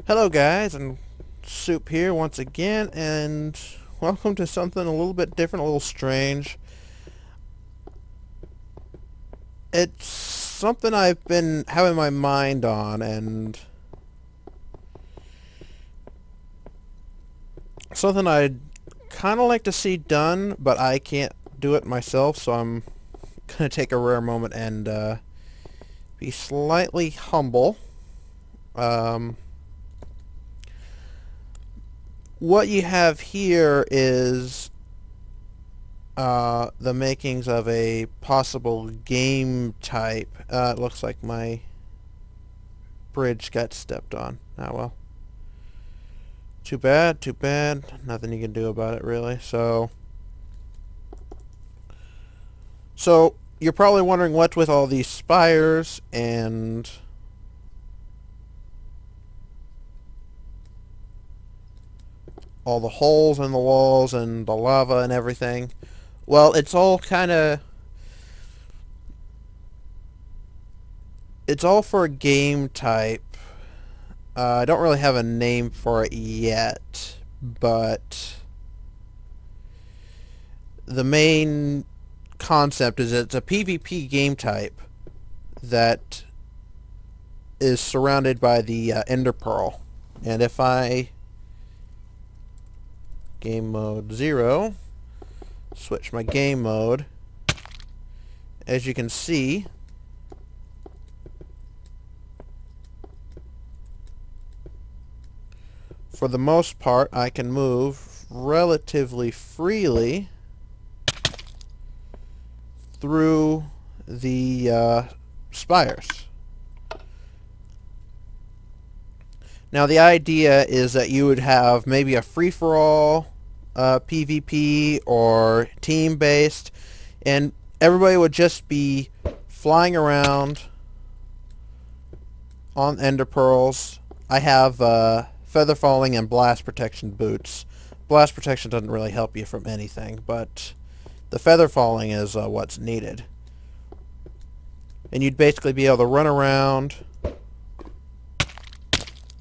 Hello guys, and Soup here once again, and welcome to something a little bit different, a little strange. It's something I've been having my mind on, and something I'd kind of like to see done, but I can't do it myself, so I'm going to take a rare moment and be slightly humble. Um, what you have here is the makings of a possible game type. It looks like my bridge got stepped on. Ah well. Too bad, too bad. Nothing you can do about it really. So you're probably wondering what's with all these spires and all the holes in the walls and the lava and everything. Well, it's all for a game type. I don't really have a name for it yet, but the main concept is it's a PvP game type that is surrounded by the Ender Pearl. And if I game mode 0, switch my game mode, as you can see, for the most part I can move relatively freely through the spires. Now the idea is that you would have maybe a free-for-all PvP or team-based, and everybody would just be flying around on Ender Pearls. I have feather falling and blast protection boots. Blast protection doesn't really help you from anything, but the feather falling is what's needed. And you'd basically be able to run around.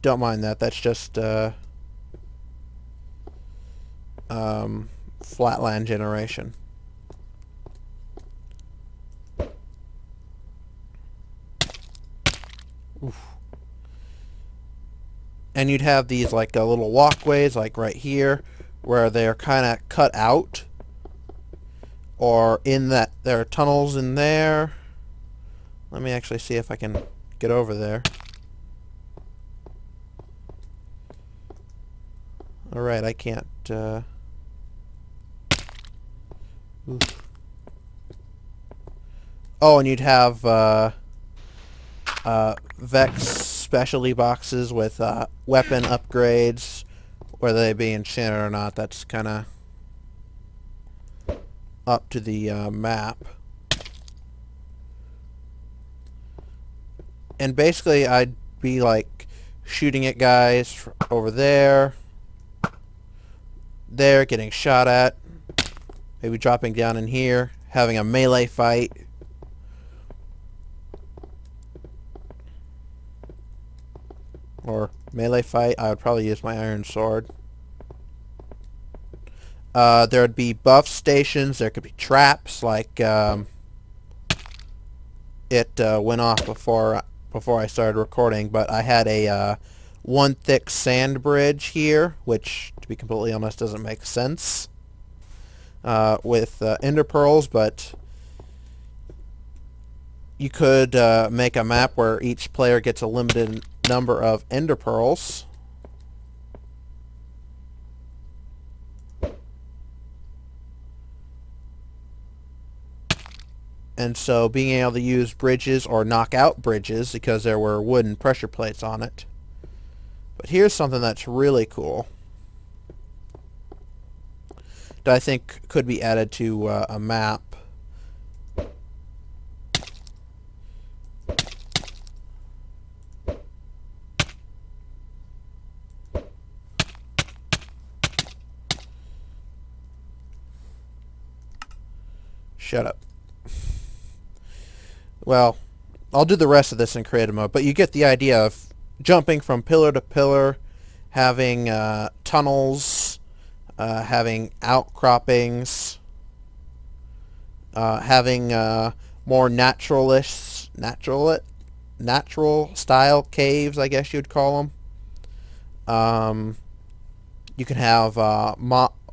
Don't mind that. That's just flatland generation. Oof. And you'd have these like little walkways, like right here, where they're kind of cut out, or in that there are tunnels in there. Let me actually see if I can get over there. Alright, I can't, Oh, and you'd have, Vex specialty boxes with, weapon upgrades, whether they be enchanted or not. That's kinda up to the, map. And basically, I'd be, like, shooting at guys over there, getting shot at, maybe dropping down in here, having a melee fight, I would probably use my iron sword. There would be buff stations, there could be traps, like it went off before I started recording, but I had a one thick sand bridge here, which, to be completely honest, doesn't make sense with ender pearls, but you could make a map where each player gets a limited number of ender pearls. And so being able to use bridges or knock out bridges because there were wooden pressure plates on it. But here's something that's really cool that I think could be added to a map. Shut up. Well, I'll do the rest of this in creative mode, but you get the idea of jumping from pillar to pillar, having tunnels, having outcroppings, having more natural style caves, I guess you'd call them. You can have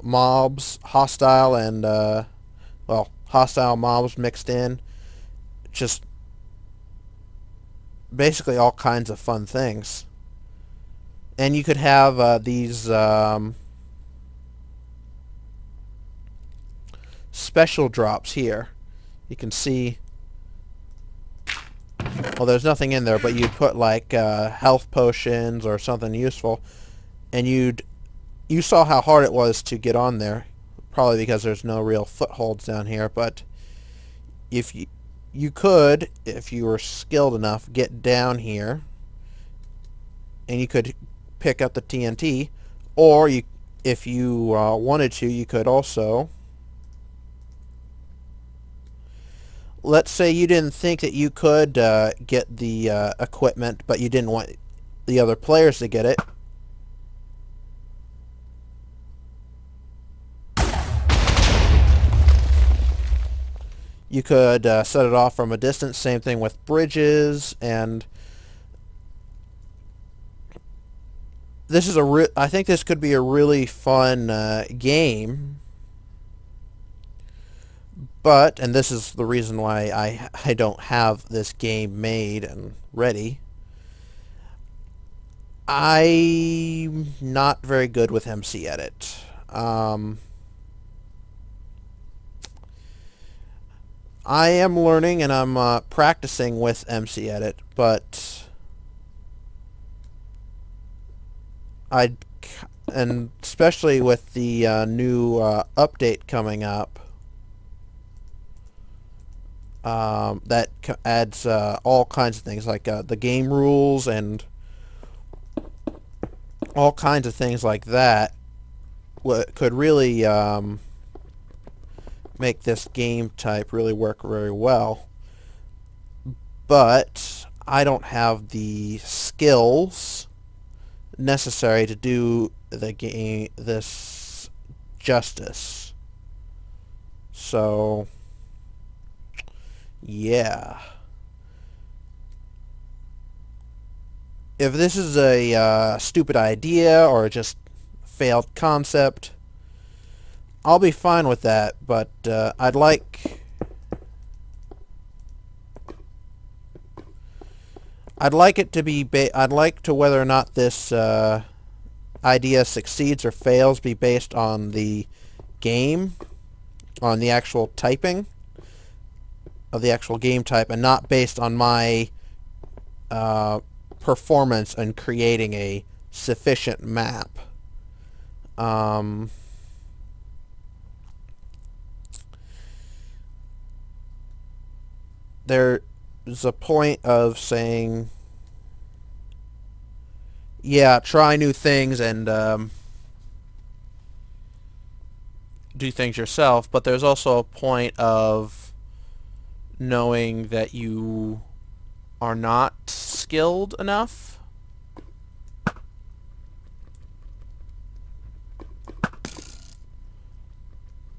mobs, hostile and hostile mobs mixed in. Just basically all kinds of fun things. And you could have these special drops here. You can see, well, there's nothing in there, but you'd put like health potions or something useful, and you saw how hard it was to get on there, probably because there's no real footholds down here. But if you could, if you were skilled enough, get down here, and you could pick up the TNT, or if you wanted to, you could also, let's say you didn't think that you could get the equipment, but you didn't want the other players to get it. You could set it off from a distance. Same thing with bridges, and this is I think this could be a really fun game. But, and this is the reason why I don't have this game made and ready, I'm not very good with MC Edit. I am learning and I'm practicing with MC Edit, but and especially with the new update coming up, that adds all kinds of things like the game rules and all kinds of things like that. What could really make this game type really work very well. But I don't have the skills necessary to do the game this justice. So yeah. If this is a stupid idea or just failed concept, I'll be fine with that, but I'd like it to be I'd like to whether or not this idea succeeds or fails be based on the game, on the actual typing of the actual game type, and not based on my performance in creating a sufficient map. There's a point of saying, yeah, try new things and do things yourself, but there's also a point of knowing that you are not skilled enough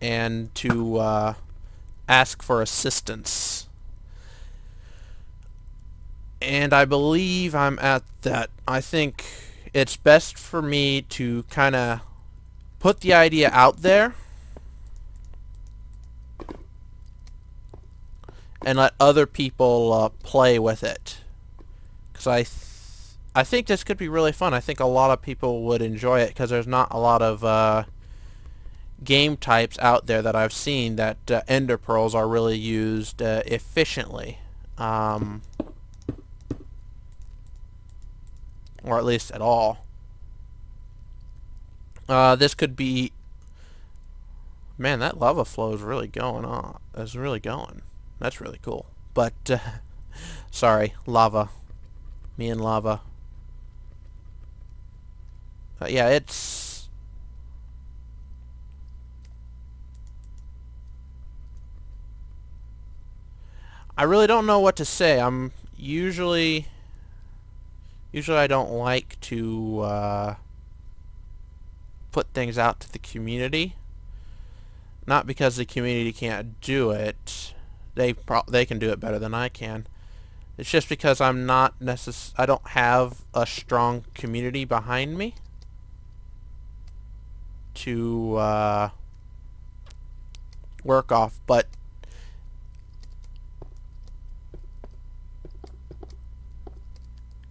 and to ask for assistance. And I believe I'm at that. I think it's best for me to kind of put the idea out there and let other people play with it, because I think this could be really fun. I think a lot of people would enjoy it because there's not a lot of game types out there that I've seen that ender pearls are really used efficiently, or at least at all. This could be, man, that lava flow is really going on. It's really going. That's really cool. But, sorry, lava. Me and lava. Yeah, it's... I really don't know what to say. I'm usually Usually I don't like to put things out to the community. Not because the community can't do it. They can do it better than I can. It's just because I don't have a strong community behind me to work off. But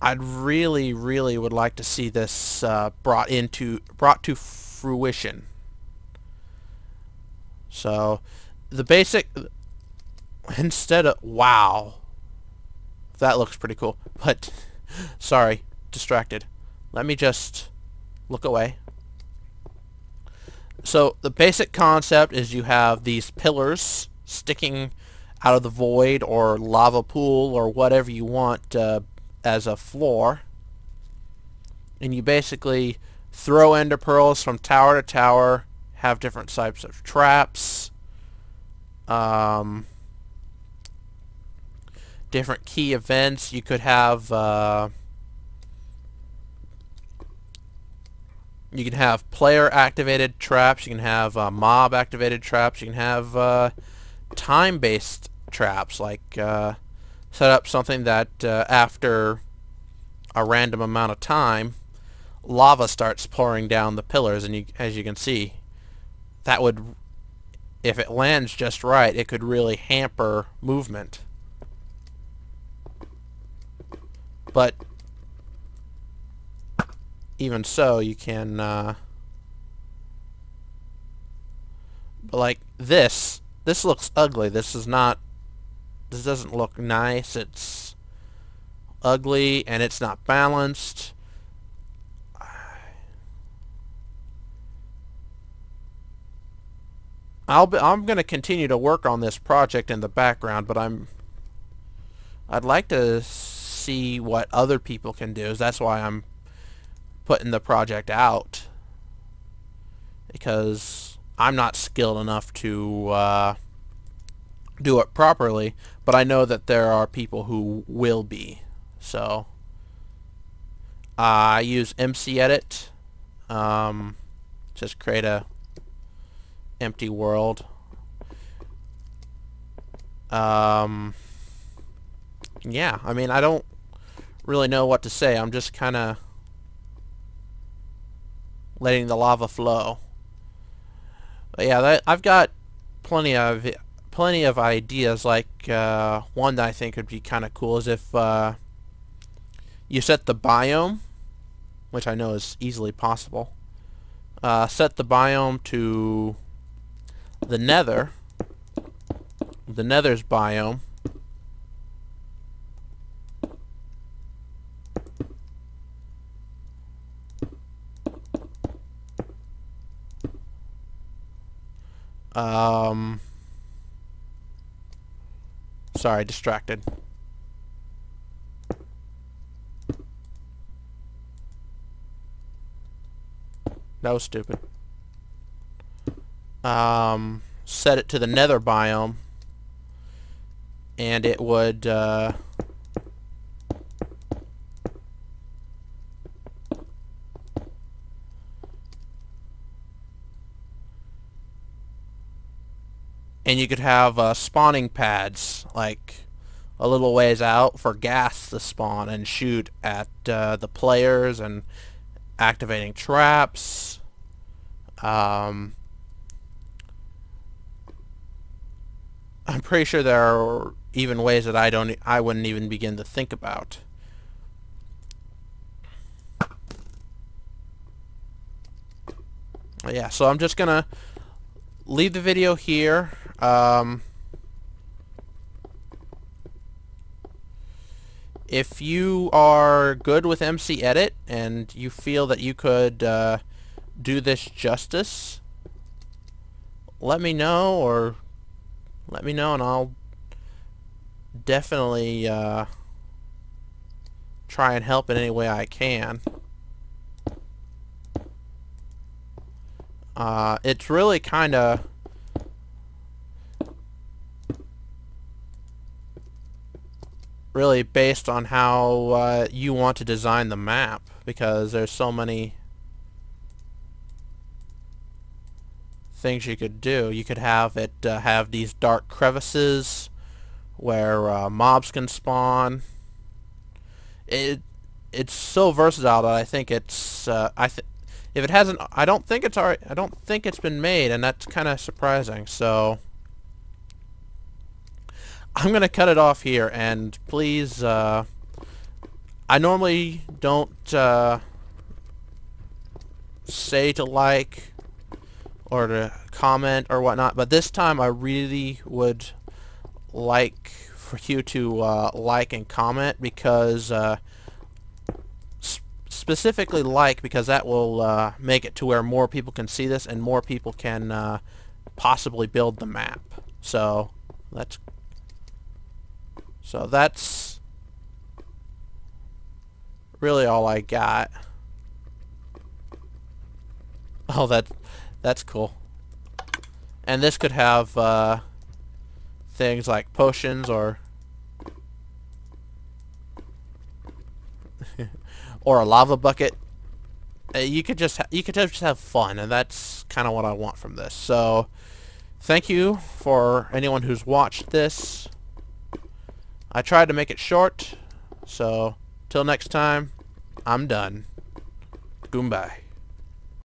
I'd really, really would like to see this brought to fruition. So the basic, instead of, wow, that looks pretty cool. But sorry, distracted. Let me just look away. So the basic concept is you have these pillars sticking out of the void or lava pool or whatever you want as a floor, and you basically throw ender pearls from tower to tower, have different types of traps, different key events. You could have player activated traps, you can have mob activated traps, you can have time based traps, like set up something that after a random amount of time lava starts pouring down the pillars, and as you can see, that would, if it lands just right, it could really hamper movement. But even so, you can but like this looks ugly. This doesn't look nice. It's ugly and it's not balanced. I'm going to continue to work on this project in the background, but I'd like to see what other people can do. That's why I'm putting the project out, because I'm not skilled enough to do it properly, but I know that there are people who will be. So I use MC Edit, just create a empty world. Yeah, I mean, I don't really know what to say. I'm just kind of letting the lava flow. But yeah, I've got plenty of ideas. Like one that I think would be kind of cool is if you set the biome, which I know is easily possible. Set the biome to the Nether. The Nether's biome. Sorry, distracted. That was stupid. Set it to the Nether biome, and it would and you could have spawning pads, like a little ways out, for gas to spawn and shoot at the players, and activating traps. I'm pretty sure there are even ways that I wouldn't even begin to think about. Yeah, so I'm just gonna leave the video here. If you are good with MC Edit and you feel that you could do this justice, let me know, and I'll definitely try and help in any way I can. It's really kind of really based on how you want to design the map, because there's so many things you could do. You could have it have these dark crevices where mobs can spawn. It's so versatile that I think it's if it hasn't, I don't think it's been made, and that's kind of surprising. So I'm gonna cut it off here, and please, I normally don't say to like or to comment or whatnot, but this time I really would like for you to like and comment, because specifically like, because that will make it to where more people can see this and more people can possibly build the map. So that's really all I got. Oh, that's cool. And this could have things like potions or or a lava bucket. You could just have fun, and that's kind of what I want from this. So thank you for anyone who's watched this. I tried to make it short, so till next time, I'm done. Goodbye.